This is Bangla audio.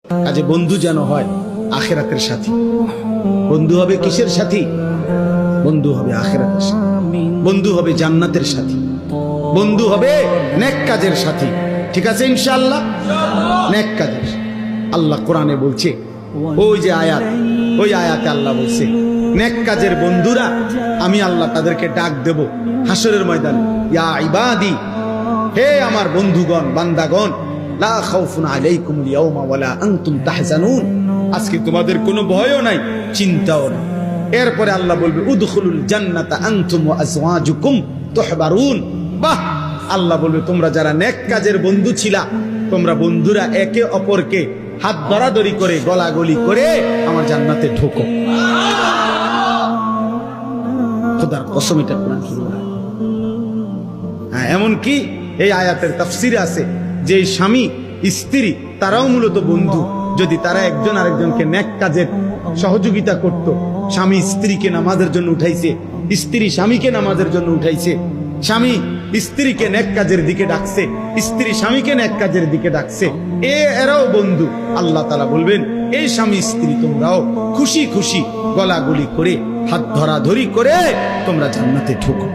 কাজে বন্ধু যেন হয় আখিরাতের সাথী। বন্ধু হবে কিসের সাথী? বন্ধু হবে আখিরাতের সাথী, বন্ধু হবে জান্নাতের সাথী, বন্ধু হবে নেক কাজের সাথী। ঠিক আছে ইনশাআল্লাহ? নেক কাজের। আল্লাহ কোরআনে বলছে, ওই যে আয়াত, ওই আয়াতে আল্লাহ বলছে নেক কাজের বন্ধুরা আমি আল্লাহ তাদেরকে ডাক দেব হাসরের ময়দানে, ইয়া ইবাদি, হে আমার বন্ধুগণ, বান্দাগণ, লা খাউফুন আলাইকুমুল ইয়াওমা ওয়ালা আনতুম তাহজানুন, আজকে তোমাদের কোনো ভয়ও নাই, চিন্তাও নাই। এরপরে আল্লাহ বলবে উদখুলুল জান্নাতা আনতুম ওয়া আজওয়াজুকুম তুহবারুন। বাহ! আল্লাহ বলবে তোমরা যারা নেক কাজের বন্ধু ছিলা, তোমরা বন্ধুরা একে অপরকে হাত ধরাধরি করে গলাগলি করে আমার জান্নাতে ঢোকো। খোদার কসম, এটা কোরআন কি বলে? হ্যাঁ, এমন কি এই আয়াতের তাফসিরে আছে যে স্বামী স্ত্রী তারাও মূলত বন্ধু। যদি তারা একজন আরেকজনকে নেক কাজের সহযোগিতা করত, স্বামী স্ত্রীকে নামাজের জন্য উঠাইছে, স্ত্রী স্বামীকে নামাজের জন্য উঠাইছে, স্বামী স্ত্রীকে নেক কাজের দিকে ডাকছে, স্ত্রী স্বামীকে নেক কাজের দিকে ডাকছে, এরাও বন্ধু। আল্লাহ তাআলা বলবেন এই স্বামী স্ত্রী তোমরাও খুশি খুশি গলাগলি করে হাত ধরাধরি করে তোমরা জান্নাতে ঢোকো।